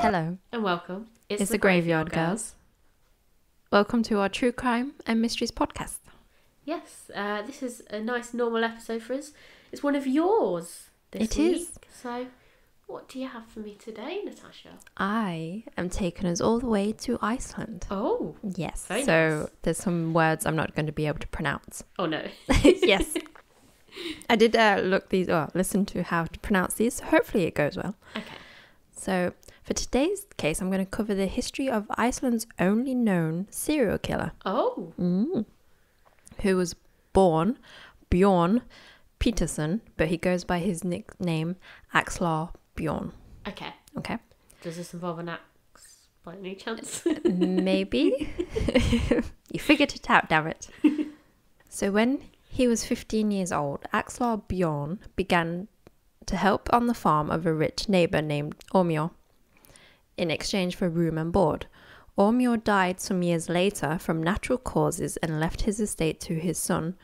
Hello. And welcome. It's the Graveyard Girls. Welcome to our True Crime and Mysteries podcast. Yes, this is a nice normal episode for us. It's one of yours this week. It is. So, what do you have for me today, Natasha? I am taking us all the way to Iceland. Oh. Yes. Very so nice. There's some words I'm not going to be able to pronounce. Oh, no. Yes. I did listen to how to pronounce these. So hopefully it goes well. Okay. So for today's case, I'm going to cover the history of Iceland's only known serial killer. Oh. Who was born Bjorn Peterson, but he goes by his nickname Axlar Bjorn. Okay. Okay. Does this involve an axe by any chance? Maybe. You figured it out, damn it. So when he was 15 years old, Axlar Bjorn began to help on the farm of a rich neighbour named Ormur in exchange for room and board. Ormur died some years later from natural causes and left his estate to his son,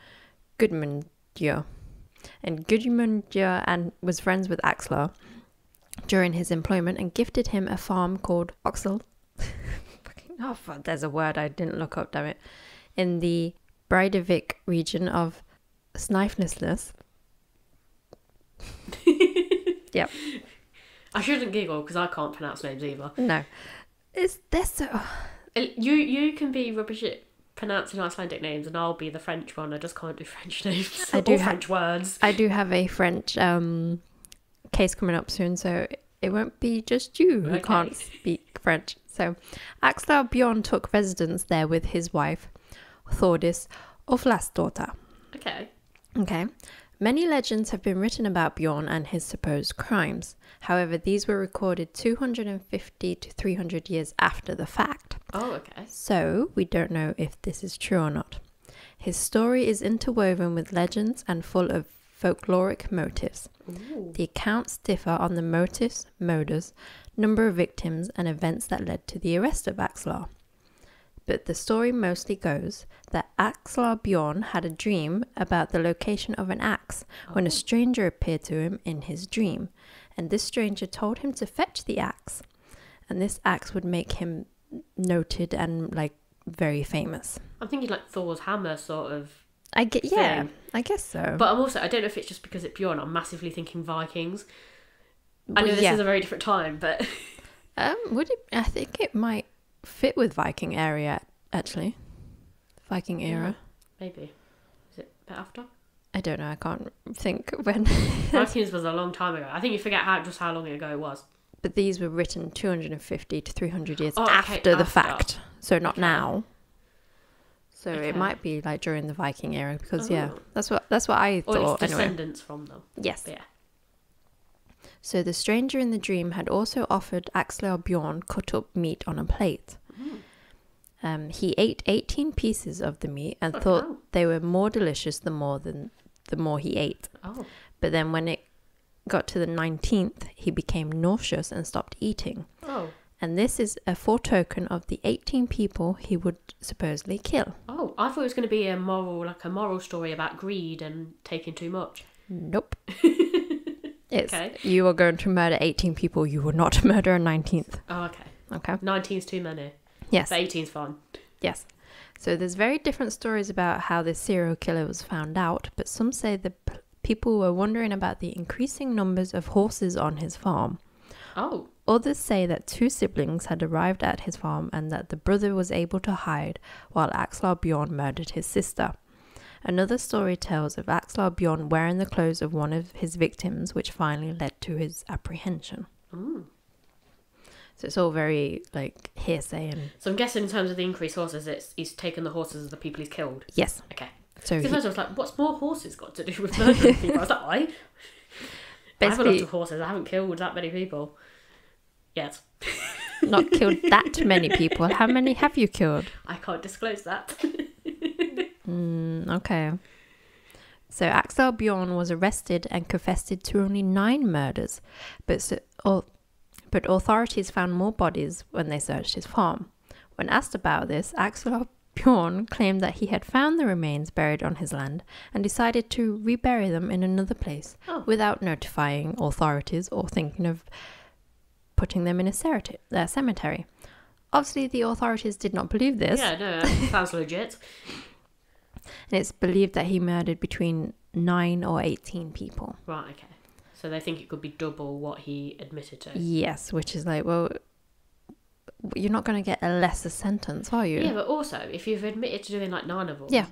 Gudmundur. And Gudmundur was friends with Axlar during his employment and gifted him a farm called Oxel. There's a word I didn't look up, damn it. In the Breidavik region of Snæfellsnes. Yep. I shouldn't giggle because I can't pronounce names either. No. They're so... You can be rubbish at pronouncing Icelandic names and I'll be the French one. I just can't do French names or French words. I do have a French case coming up soon, so it won't be just you who can't speak French. So Axlar Bjorn took residence there with his wife, Thordis Olafsdóttir. Okay. Many legends have been written about Bjorn and his supposed crimes. However, these were recorded 250 to 300 years after the fact. Oh, okay. So, we don't know if this is true or not. His story is interwoven with legends and full of folkloric motifs. Ooh. The accounts differ on the motives, modus, number of victims, and events that led to the arrest of Axlar. But the story mostly goes that Axlar Bjorn had a dream about the location of an axe when a stranger appeared to him in his dream. And this stranger told him to fetch the axe. And this axe would make him noted and very famous. I'm thinking like Thor's hammer sort of I guess so. But I don't know if it's just because it's Bjorn. I'm massively thinking Vikings. I know this is a very different time, but... would it? I think it might fit with Viking area, actually. Viking era. Yeah, maybe. Is it a bit after? I don't know. I can't think when. Vikings was a long time ago. I think you forget how long ago it was. But these were written 250 to 300 years after the fact. So not now. So it might be during the Viking era because that's what I thought. Or it's descendants from them. Yes. But yeah. So the stranger in the dream had also offered Axlar Bjorn cut up meat on a plate. He ate 18 pieces of the meat and thought they were more delicious the more he ate. Oh. But then when it got to the 19th, he became nauseous and stopped eating. Oh. And this is a foretoken of the 18 people he would supposedly kill. Oh, I thought it was going to be a moral story about greed and taking too much. Nope. You are going to murder 18 people. You will not murder a 19th. Oh, okay. Okay. 19's too many. Yes. But 18's fine. Yes. So there's very different stories about how this serial killer was found out, but some say the people were wondering about the increasing numbers of horses on his farm. Oh. Others say that 2 siblings had arrived at his farm and that the brother was able to hide while Axlar Bjorn murdered his sister. Another story tells of Axlar Bjorn wearing the clothes of one of his victims, which finally led to his apprehension. So it's all very hearsay and... So I'm guessing in terms of the increased horses, he's taken the horses of the people he's killed. Yes. Okay. So because I was like, what's more horses got to do with murdering people? I was like, I have a lot of horses. I haven't killed that many people yet. Not killed that many people. How many have you killed? I can't disclose that. Okay. So Axlar Bjorn was arrested and confessed to only 9 murders, but authorities found more bodies when they searched his farm. When asked about this, Axlar Bjorn claimed that he had found the remains buried on his land and decided to rebury them in another place without notifying authorities or thinking of putting them in a cemetery. Obviously, the authorities did not believe this. Yeah, no, sounds legit. And it's believed that he murdered between 9 or 18 people. Right, okay. So they think it could be double what he admitted to. Yes, which is like, well, you're not going to get a lesser sentence, are you? Yeah, but also, if you've admitted to doing like 9 of them, yeah,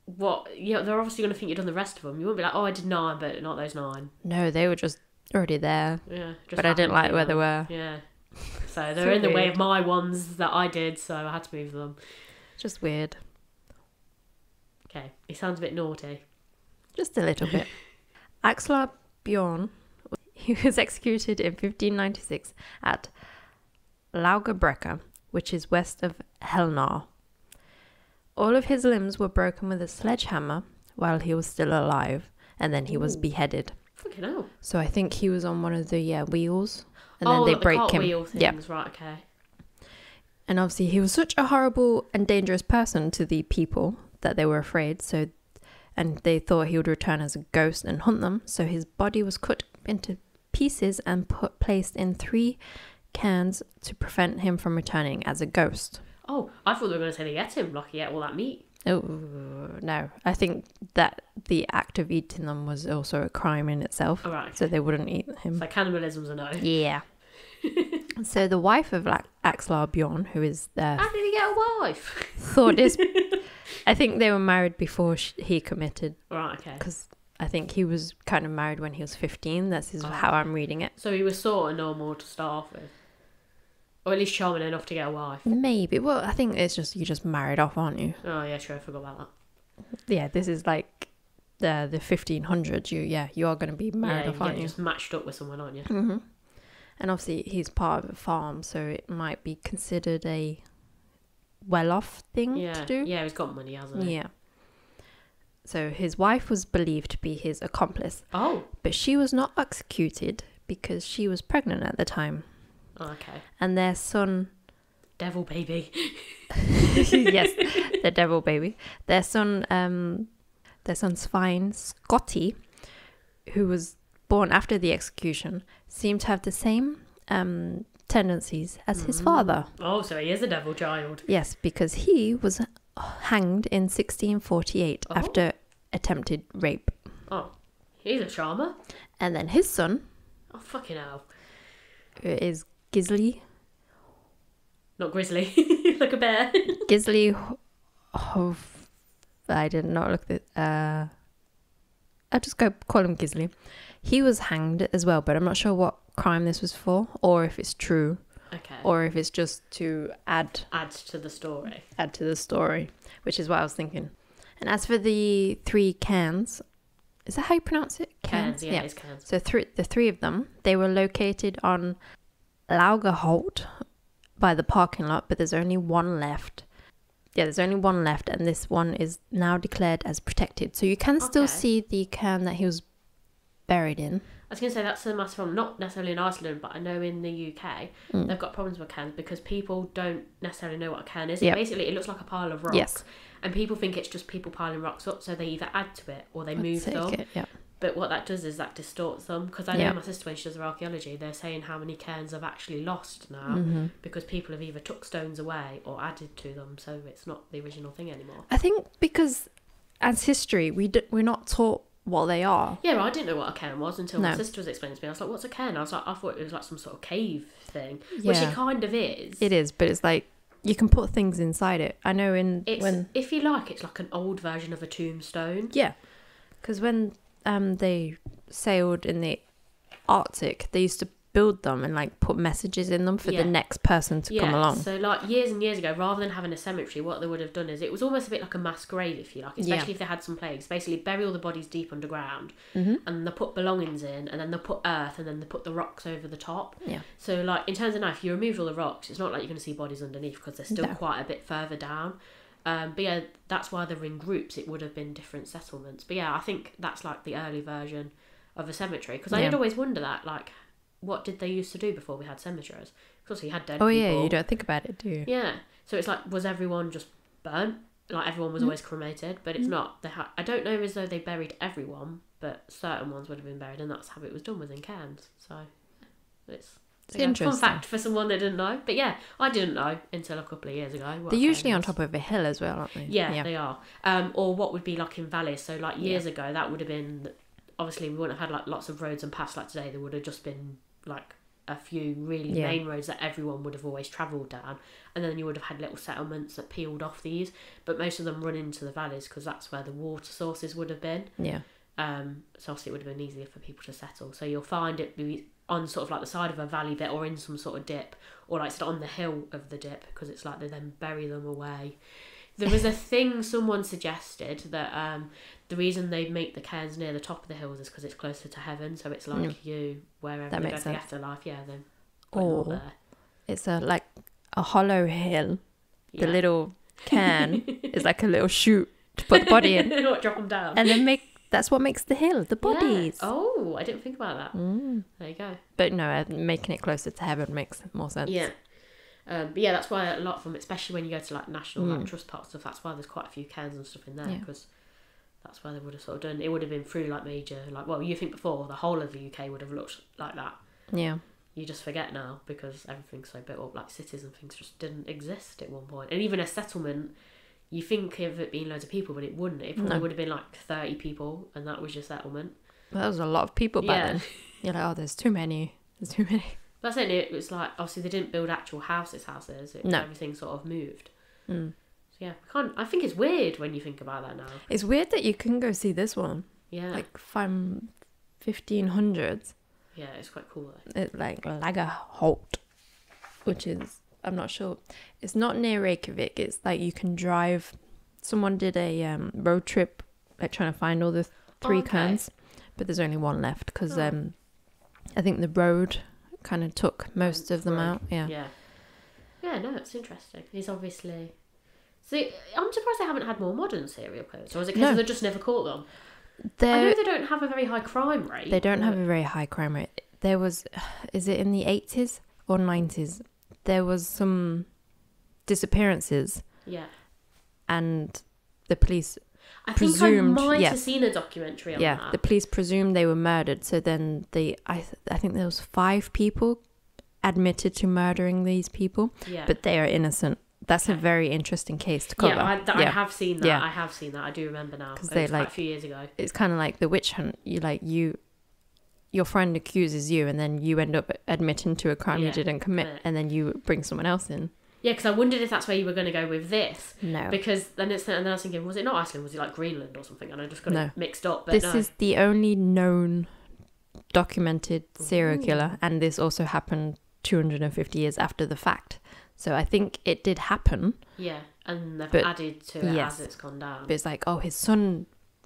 they're obviously going to think you've done the rest of them. You won't be like, oh, I did 9, but not those 9. No, they were just already there. Yeah, but I didn't like where they were. Yeah. So they're in the way of my ones that I did, so I had to move them. Just weird. Okay, he sounds a bit naughty. Just a little bit. Axlar Bjorn, he was executed in 1596 at Laugarbrekka, which is west of Helnar. All of his limbs were broken with a sledgehammer while he was still alive, and then he was beheaded. Fucking hell. So I think he was on one of the wheels, and then they break him. Things. Yeah. Right, okay. And obviously he was such a horrible and dangerous person to the people that they were afraid, and they thought he would return as a ghost and hunt them. So his body was cut into pieces and placed in 3 cans to prevent him from returning as a ghost. Oh, I thought they were going to say they ate him, like he ate all that meat. Oh, no. I think that the act of eating them was also a crime in itself. Oh, right, okay. So they wouldn't eat him. So cannibalism's a no. Yeah. So the wife of Axlar Bjorn, who is there... How did he get a wife? Thought this... I think they were married before he committed. Right, okay. Because I think he was kind of married when he was 15. That's how I'm reading it. So he was sort of normal to start off with. Or at least charming enough to get a wife. Maybe. Well, I think it's just, you just married off, aren't you? Oh, yeah, sure. I forgot about that. Yeah, this is like the 1500s. You are going to be married off, aren't you? Just matched up with someone, aren't you? Mm-hmm. And obviously he's part of a farm, so it might be considered a well-off thing to do. Yeah, he's got money, hasn't he? Yeah. So his wife was believed to be his accomplice. Oh. But she was not executed because she was pregnant at the time. Oh, okay. And their son... Devil baby. Yes, the devil baby. Their son, Svein Scotty, who was born after the execution, seemed to have the same tendencies as his father. Oh, so he is a devil child. Yes, because he was hanged in 1648 after attempted rape. Oh, he's a charmer. And then his son... Oh, fucking hell. Is Gisli. Not grizzly, like a bear. Gisli. I did not look at. I'll just call him Gisli. He was hanged as well, but I'm not sure what crime this was for, or if it's true. Okay. Or if it's just to add to the story. Add to the story, which is what I was thinking. And as for the 3 cans, is that how you pronounce it? Cans, yeah. It's cans. So the 3 of them, they were located on Laugerholt by the parking lot, but there's only one left. Yeah, there's only one left, and this one is now declared as protected. So you can still see the can that he was buried in. I was going to say that's a massive problem, not necessarily in Iceland, but I know in the UK they've got problems with cans because people don't necessarily know what a can is. Basically, it looks like a pile of rocks. Yes. And people think it's just people piling rocks up, so they either add to it or they move them. But what that does is that distorts them. Because I know my sister, when she does her archaeology, they're saying how many cairns have actually lost now because people have either took stones away or added to them, so it's not the original thing anymore. I think because as history, we're not taught what they are. Yeah, I didn't know what a cairn was until my sister was explaining to me. I was like, what's a cairn? I thought it was like some sort of cave thing, which it kind of is. It is, but it's like you can put things inside it. I know if you like, it's like an old version of a tombstone. Yeah, because when they sailed in the Arctic, they used to build them and like put messages in them for the next person to come along. So like years and years ago, rather than having a cemetery, what they would have done is it was almost a bit like a mass grave, if you like, especially if they had some plagues. Basically bury all the bodies deep underground and they put belongings in, and then they put earth, and then they put the rocks over the top. So like in terms of now, if you removed all the rocks, it's not like you're going to see bodies underneath because they're still quite a bit further down. But yeah, that's why they're in groups. It would have been different settlements. But yeah, I think that's like the early version of a cemetery. Because I did always wonder that, like, what did they used to do before we had cemeteries? Because you had dead people. Oh yeah, you don't think about it, do you? Yeah. So it's like, was everyone just burnt? Like everyone was always cremated? But it's not. I don't know as though they buried everyone, but certain ones would have been buried, and that's how it was done within cairns. So it's It's Again, interesting. fun fact for someone that didn't know. But yeah, I didn't know until a couple of years ago. They're usually on top of a hill as well, aren't they? Yeah, they are. Or what would be like in valleys. So like years ago, that would have been, obviously we wouldn't have had like lots of roads and paths like today. There would have just been like a few really main roads that everyone would have always travelled down, and then you would have had little settlements that peeled off these, but most of them run into the valleys because that's where the water sources would have been. So obviously it would have been easier for people to settle. So you'll find it be on sort of like the side of a valley bit or in some sort of dip, or like on the hill of the dip, because it's like they then bury them away. There was a thing someone suggested that the reason they make the cairns near the top of the hills is because it's closer to heaven, so it's like you, wherever that they makes go to sense. the afterlife, then put them up there. It's like a hollow hill. The little cairn is like a little chute to put the body in. Not drop them down. And then that's what makes the hill, the bodies. Yeah. Oh, I didn't think about that. There you go. But no, making it closer to heaven makes more sense. Yeah. But yeah, that's why a lot of them, especially when you go to like national like trust park stuff, that's why there's quite a few cairns and stuff in there, because that's why they would have sort of done. It would have been through like major, like, well, you think before the whole of the UK would have looked like that. Yeah. You just forget now because everything's so built up. Like cities and things just didn't exist at one point, and even a settlement. You think of it being loads of people, but it wouldn't. It probably would have been like 30 people, and that was your settlement. Well, that was a lot of people back then. You're like, oh, there's too many. There's too many. That's it. It was like, obviously they didn't build actual houses. Everything sort of moved. So yeah, I think it's weird when you think about that now. It's weird that you can go see this one. Yeah. Like 1500s. Yeah, it's quite cool though. It's like Lagerholt, which is, I'm not sure. It's not near Reykjavik. It's like you can drive. Someone did a road trip, like trying to find all the three cairns, but there's only one left because I think the road kind of took most of them out. Yeah. No, it's interesting. He's obviously. See, I'm surprised they haven't had more modern serial killers, or is it because they just never caught them? I know they don't have a very high crime rate. They don't have a very high crime rate. There was, is it in the 80s or 90s? There was some disappearances. Yeah. And the police presumed... I think I might have seen a documentary on that. Yeah, the police presumed they were murdered. So then I think there was 5 people admitted to murdering these people. Yeah. But they are innocent. That's a very interesting case to cover. Yeah, I have seen that. Yeah. I have seen that. I do remember now. Because they like a few years ago. It's kind of like the witch hunt. Your friend accuses you, and then you end up admitting to a crime you didn't commit, and then you bring someone else in. Yeah, because I wondered if that's where you were going to go with this. No. Because then I was thinking, was it not Iceland? Was it like Greenland or something? And I just got it mixed up. But this is the only known documented serial killer, and this also happened 250 years after the fact. So I think it did happen. Yeah, and they've added to it as it's gone down. But it's like, oh, his son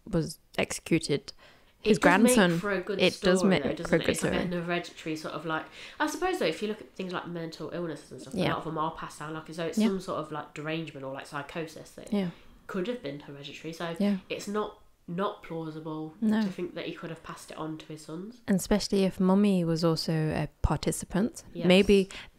was executed. His grandson. Make for a good it story, does make though, for a good It's story. like an hereditary sort of like. I suppose though, if you look at things like mental illnesses and stuff, a lot of them are passed down. Like as though it's some sort of like derangement or like psychosis that could have been hereditary. So it's not plausible to think that he could have passed it on to his sons. And especially if Mummy was also a participant. Yes.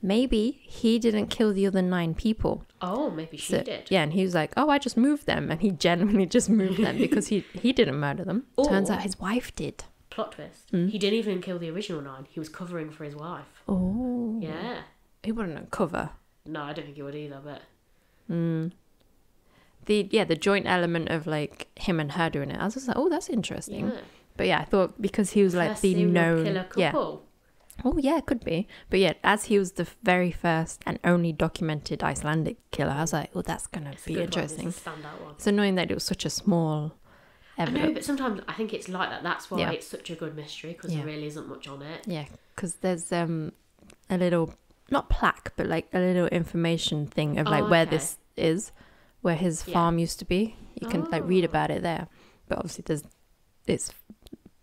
Maybe he didn't kill the other 9 people. Oh, maybe she did. Yeah, and he was like, oh, I just moved them. And he genuinely just moved them because he didn't murder them. Turns out his wife did. Plot twist. He didn't even kill the original 9. He was covering for his wife. Oh. Yeah. He wouldn't cover. No, I don't think he would either, but... The joint element of like him and her doing it, I was just like, oh, that's interesting. Yeah. But yeah, I thought because he was like the known killer couple. Oh yeah, it could be. But yeah, as he was the very first and only documented Icelandic killer, I was like, oh, that's gonna be interesting. It's a standout one. It's annoying that it was such a small evidence. I know, but sometimes I think it's like that. That's why it's such a good mystery, because there really isn't much on it. Yeah, because there's a little, not plaque, but like a little information thing of like where this is. Where his farm used to be. You can like read about it there. But obviously it's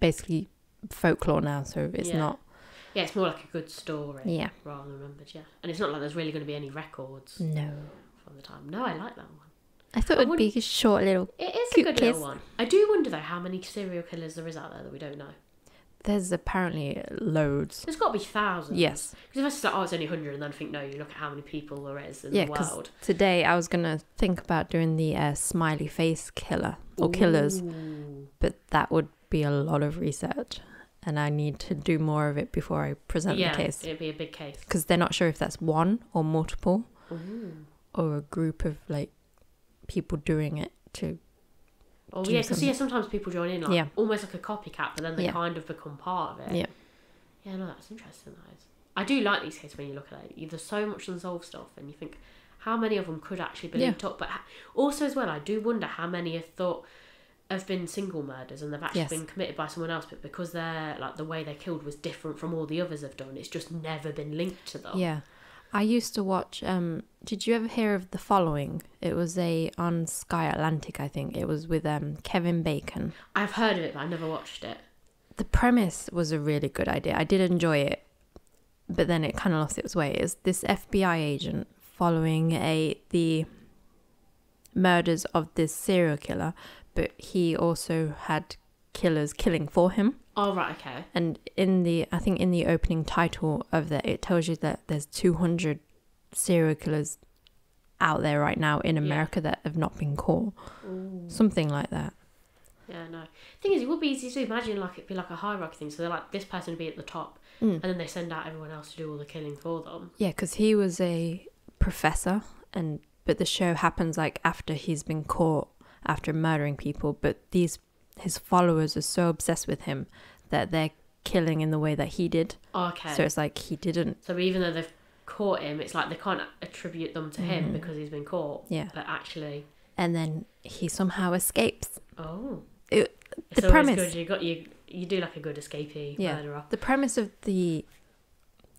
basically folklore now, so it's not... Yeah, it's more like a good story. Yeah. Rather than remembered, And it's not like there's really going to be any records. No. From the time. No, I like that one. I thought it would be a short little... It is a good little one. I do wonder though how many serial killers there is out there that we don't know. There's apparently loads. There's got to be thousands. Yes. Because if I say, it's only 100, and then think, no, you look at how many people there is in the world. Today I was going to think about doing the smiley face killer or killers, but that would be a lot of research. and I need to do more of it before I present the case. It'd be a big case. Because they're not sure if that's one or multiple Ooh. or a group of like people doing it to. Oh yeah, because sometimes people join in like almost like a copycat, but then they Yeah. kind of become part of it. Yeah. Yeah, no, that's interesting. That is. I do like these cases when you look at it. There's so much unsolved stuff, and you think how many of them could actually be linked up. But also as well, I do wonder how many are thought have been single murders and they've actually been committed by someone else, but because they're like the way they killed was different from all the others have done, it's just never been linked to them. Yeah. I used to watch, did you ever hear of The Following? It was on Sky Atlantic, I think. It was with Kevin Bacon. I've heard of it, but I never watched it. The premise was a really good idea. I did enjoy it, but then it kind of lost its way. It's this FBI agent following the murders of this serial killer, but he also had killers killing for him. Oh, right, okay. And I think in the opening title of that, it tells you that there's 200 serial killers out there right now in America that have not been caught. Ooh. Something like that. Yeah, no. Thing is, it would be easy to imagine like it'd be like a hierarchy thing. So they're like, this person would be at the top, and then they send out everyone else to do all the killing for them. Yeah, because he was a professor, but the show happens like after he's been caught after murdering people, but his followers are so obsessed with him that they're killing in the way that he did. Okay. So it's like he didn't. So even though they've caught him, it's like they can't attribute them to him because he's been caught. Yeah. But actually. And then he somehow escapes. Oh. The premise. Good. You do like a good escapee murderer. The premise of the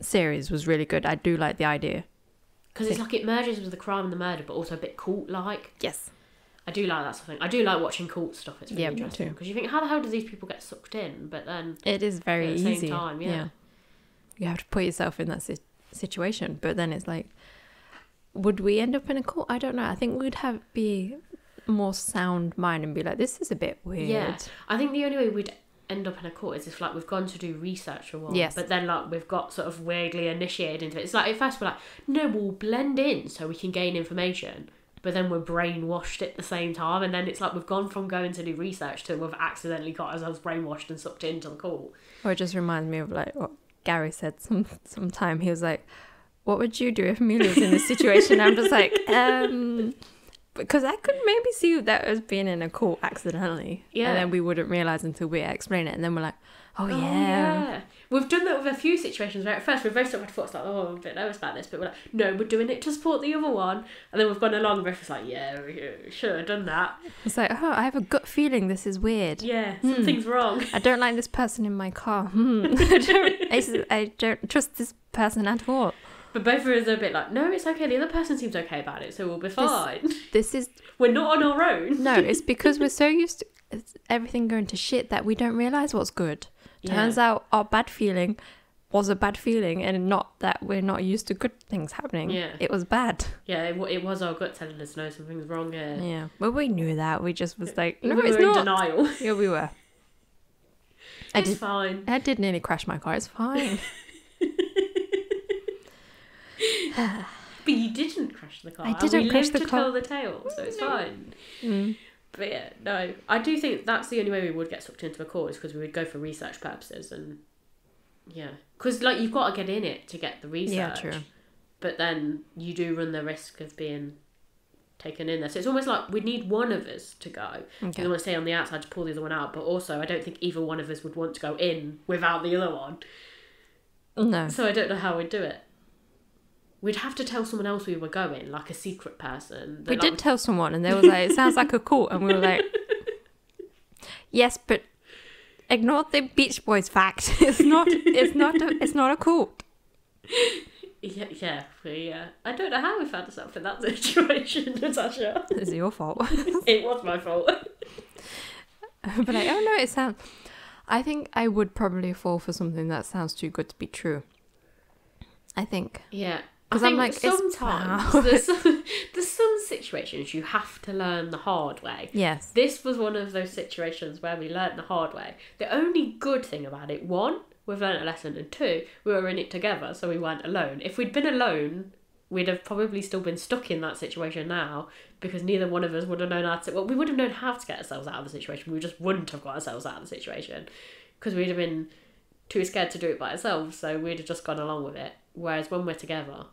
series was really good. I do like the idea. Because it's like it merges with the crime and the murder, but also a bit cult-like. Yes. I do like that sort of thing. I do like watching cult stuff. It's really me interesting. too. Because you think, how the hell do these people get sucked in? But then... It is very easy. At the same time, yeah. You have to put yourself in that situation. But then it's like, would we end up in a cult? I don't know. I think we'd be more sound mind and be like, this is a bit weird. Yeah. I think the only way we'd end up in a cult is if like we've gone to do research or what. Yes. But then like we've got sort of weirdly initiated into it. It's like at first we're like, no, we'll blend in so we can gain information. But then we're brainwashed at the same time, and then it's like we've gone from going to do research to we've accidentally got ourselves brainwashed and sucked into the cult. Or it just reminds me of like what Gary said sometime. He was like, what would you do if Amelia was in this situation? I'm just like, because I could maybe see that as being in a cult accidentally. Yeah. And then we wouldn't realise until we explain it. And then we're like, oh yeah. We've done that with a few situations where at first we've both sort of thought like, oh, I'm a bit nervous about this, but we're like, no, we're doing it to support the other one. And then we've gone along and both was like, yeah, we should have done that. It's like, oh, I have a gut feeling this is weird. Yeah, something's wrong. I don't like this person in my car. I don't trust this person at all. But both of us are a bit like, no, it's okay. The other person seems okay about it, so we'll be fine. This is... We're not on our own. No, it's because we're so used to everything going to shit that we don't realise what's good. Turns out our bad feeling was a bad feeling, and not that we're not used to good things happening. Yeah. It was bad. Yeah, it was our gut telling us, no, something's wrong here. Yeah. Well, we knew that. We just was like, no, we it's were not. in denial. Yeah, we were. It's fine. I did nearly crash my car. It's fine. But you didn't crash the car. I didn't crash the car. We lived to tell the tale, so it's fine. Mm. But yeah, no. I do think that's the only way we would get sucked into a cult is because we would go for research purposes and... Yeah. Because, like, you've got to get in it to get the research. Yeah, true. But then you do run the risk of being taken in there. So it's almost like we need one of us to go. Okay. And I want to stay on the outside to pull the other one out. But also, I don't think either one of us would want to go in without the other one. No. So I don't know how we'd do it. We'd have to tell someone else we were going, like a secret person. We did tell someone, and they were like, it sounds like a cult. And we were like, yes, but ignore the Beach Boys fact. It's not a cult. Yeah. I don't know how we found ourselves in that situation, Natasha. It's your fault. It was my fault. But like, oh no, it sounds... I think I would probably fall for something that sounds too good to be true. I think. Yeah. Because I'm like, sometimes there's some situations you have to learn the hard way. Yes. This was one of those situations where we learnt the hard way. The only good thing about it, one, we've learnt a lesson, and two, we were in it together, so we weren't alone. If we'd been alone, we'd have probably still been stuck in that situation now because neither one of us would have known how to... Well, we would have known how to get ourselves out of the situation. We just wouldn't have got ourselves out of the situation because we'd have been too scared to do it by ourselves, so we'd have just gone along with it. Whereas when we're together,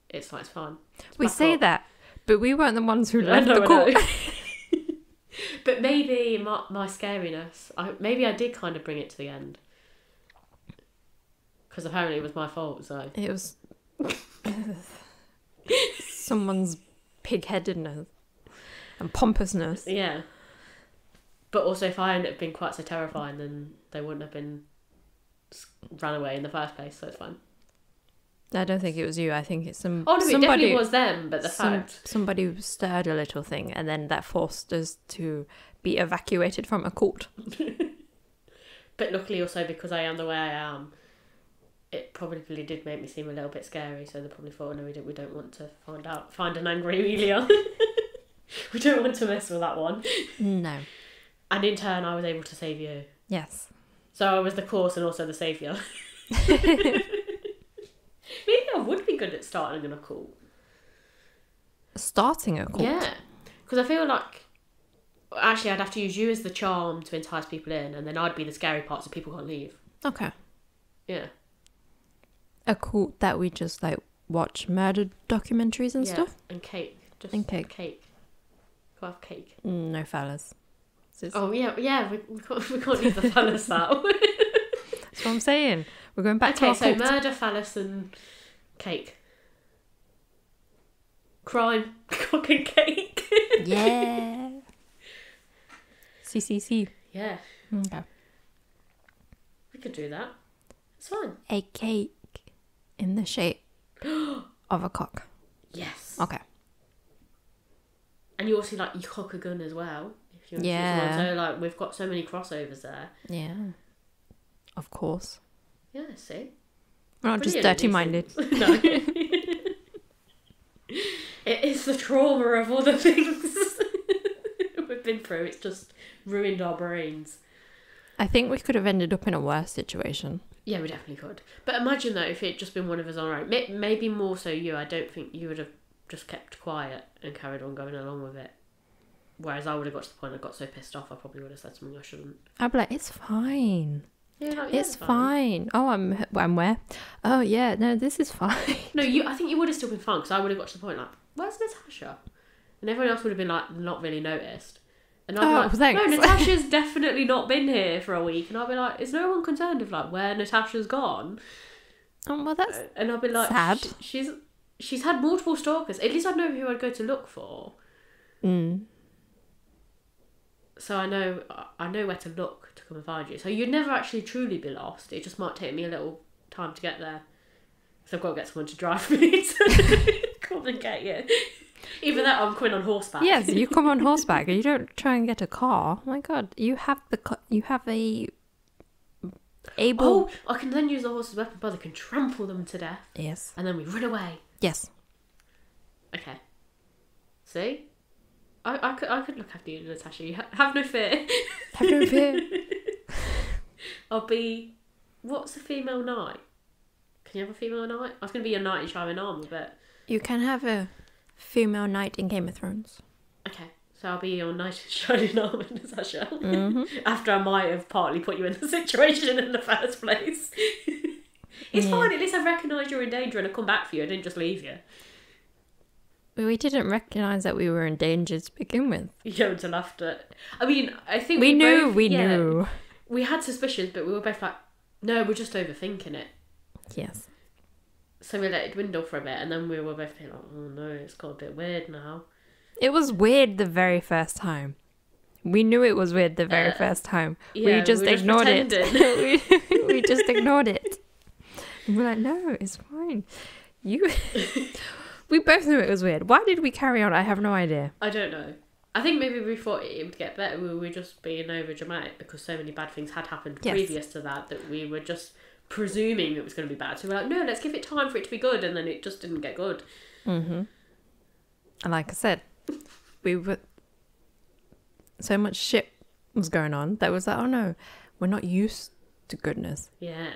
it's like, it's fine. We say that, but we weren't the ones who left I the court. But maybe my scariness, maybe I did kind of bring it to the end. Because apparently it was my fault, so. It was someone's pig-headedness and pompousness. Yeah. But also, if I hadn't have been quite so terrifying, then they wouldn't have been ran away in the first place, so it's fine. I don't think it was you. I think it's Oh, no, it somebody, definitely was them, but the fact... Somebody stirred a little thing, and then that forced us to be evacuated from a court. But luckily also, because I am the way I am, it probably did make me seem a little bit scary, so they probably thought, oh, no, we don't want to find an angry Amelia. We don't want to mess with that one. No. And in turn, I was able to save you. Yes. So I was the cause and also the saviour. Maybe I would be good at starting a cult. Starting a cult? Yeah. Because I feel like... Actually, I'd have to use you as the charm to entice people in, and then I'd be the scary part so people can't leave. Okay. Yeah. A cult that we just, like, watch murder documentaries and stuff? And cake. Just and cake. Cake. Go have cake. No fellas. Oh, yeah, we can't leave the phallus out. That's what I'm saying. We're going back to our so cult. murder, phallus and cake. Crime, cock and cake. Yeah. CCC. Yeah. Okay. We could do that. It's fine. A cake in the shape of a cock. Yes. Okay. And you also like you cock a gun as well. If you Yeah. So like we've got so many crossovers there. Yeah. Of course. Yeah, see? We're not just Brilliant, dirty-minded. No. It is the trauma of other things we've been through. It's just ruined our brains. I think we could have ended up in a worse situation. Yeah, we definitely could. But imagine though, if it had just been one of us on our own. Maybe more so you. I don't think you would have just kept quiet and carried on going along with it. Whereas I would have got to the point I got so pissed off I probably would have said something I shouldn't. I'd be like, it's fine. Yeah, like, It's fine. Oh, I'm where? Oh, yeah. No, this is fine. No, I think you would have still been fine because I would have got to the point like, where's Natasha? And everyone else would have been like, not really noticed. And I'd be like, thanks. no, Natasha's definitely not been here for a week. And I'd be like, is no one concerned of like where Natasha's gone? Oh, well, that's and I'd be like, sad. She's had multiple stalkers. At least I'd know who I'd go to look for. So I know where to look to come and find you. So you'd never actually truly be lost. It just might take me a little time to get there. So I've got to get someone to drive me to come and get you. Even though I'm coming on horseback. Yes, you come on horseback. You don't try and get a car. Oh my God, you have a able. Oh, I can then use the horse's weapon. Brother can trample them to death. Yes. And then we run away. Yes. Okay. See, I could look after you, Natasha. You have no fear. Have no fear. I'll be. What's a female knight? Can you have a female knight? I was going to be your knight in shining armour, but You can have a female knight in Game of Thrones. okay. So I'll be your knight in shining armour, Natasha. After I might have partly put you in the situation in the first place. It's fine. At least I've recognised you're in danger and I've come back for you. I didn't just leave you. We didn't recognise that we were in danger to begin with. You don't until after. I mean, I think We knew. We had suspicions, but we were both like, no, we're just overthinking it. Yes. So we let it dwindle for a bit, and then we were both like, oh no, it's got a bit weird now. It was weird the very first time. We knew it was weird the very first time. Yeah, we just ignored it. we just ignored it. And we're like, no, it's fine. We both knew it was weird. Why did we carry on? I have no idea. I don't know. I think maybe we thought it would get better. We were just being over dramatic because so many bad things had happened previous to that we were just presuming it was going to be bad. So we're like, no, let's give it time for it to be good, and then it just didn't get good. And like I said, we were so much shit was going on that was like, oh no, we're not used to goodness. Yeah.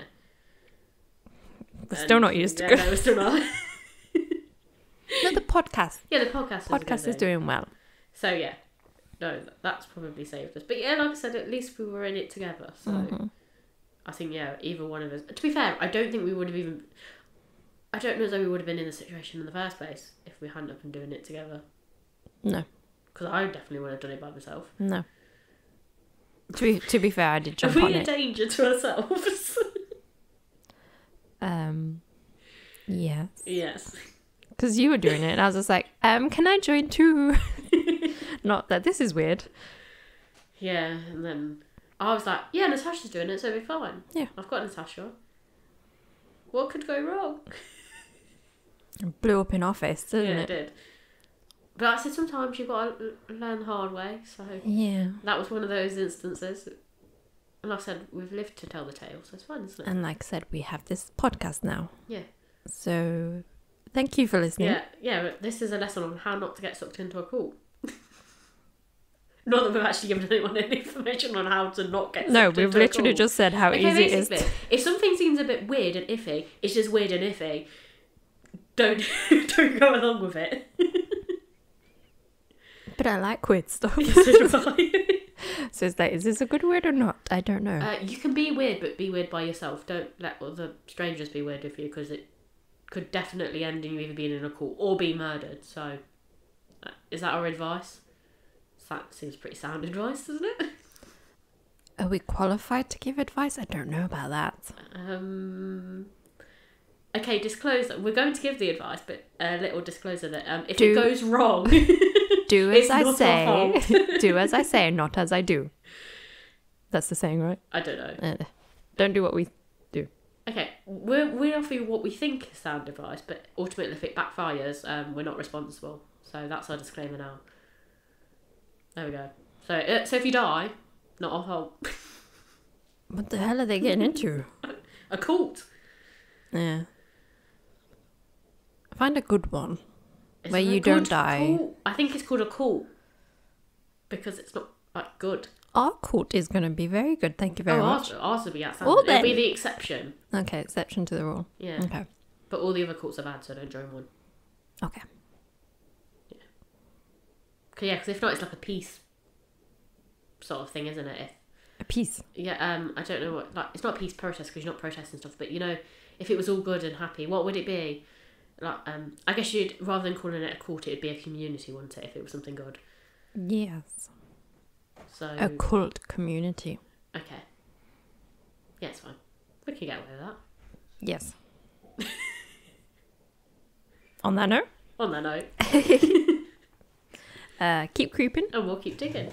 We're still not used to goodness. No, we're still not. No, the podcast. Yeah, the podcast is doing well. So yeah, no, that's probably saved us. But yeah, like I said, at least we were in it together. So I think, yeah, either one of us. To be fair, I don't think we would have even... I don't know as though we would have been in the situation in the first place if we hadn't have been doing it together. No. Because I definitely wouldn't have done it by myself. No. To be fair, I did jump on it. Are we a danger to ourselves? Yes. Yes. Because you were doing it, and I was just like, can I join too? Not that this is weird. Yeah, and then I was like, yeah, Natasha's doing it, so it'll be fine. Yeah. I've got Natasha. What could go wrong? It blew up in our face, didn't it? Yeah, it did. But I said sometimes you've got to learn the hard way, so... Yeah. That was one of those instances. And like I said, we've lived to tell the tale, so it's fine, isn't it? And like I said, we have this podcast now. Yeah. So, thank you for listening. Yeah, but this is a lesson on how not to get sucked into a cult. Not that we've actually given anyone any information on how to not get sucked into a cult. No, we've literally just said how easy it is. If something seems a bit weird and iffy, it's just weird and iffy. Don't go along with it. But I like weird stuff. So it's like, is this a good word or not? I don't know. You can be weird, but be weird by yourself. Don't let other strangers be weird with you, because it could definitely end in you either being in a cult or be murdered. So, is that our advice? That seems pretty sound advice, doesn't it? Are we qualified to give advice? I don't know about that. Okay, disclosure. We're going to give the advice, but a little disclosure that if it goes wrong... Do as I say. Do as I say, not as I do. That's the saying, right? I don't know. Don't do what we do. Okay, we offer you what we think is sound advice, but ultimately if it backfires, we're not responsible. So that's our disclaimer now. There we go. So if you die, not our fault. What the hell are they getting into? A cult. Yeah. Find a good one. Where you don't die. Cult? I think it's called a cult. Because it's not, like, good. Our cult is going to be very good. Thank you very much. Ours will be outstanding. Well, it'll be the exception. Okay, exception to the rule. Yeah. Okay. But all the other cults are bad, so don't join one. Okay. Yeah, because if not, it's like a peace sort of thing, isn't it? A peace? Yeah, I don't know what... Like, it's not a peace protest, because you're not protesting stuff, but, you know, if it was all good and happy, what would it be? Like, I guess you'd, rather than calling it a cult, it'd be a community, wouldn't it, if it was something good? Yes. So... A cult community. Okay. Yeah, it's fine. We can get away with that. Yes. On that note? On that note. Keep creeping. And we'll keep digging.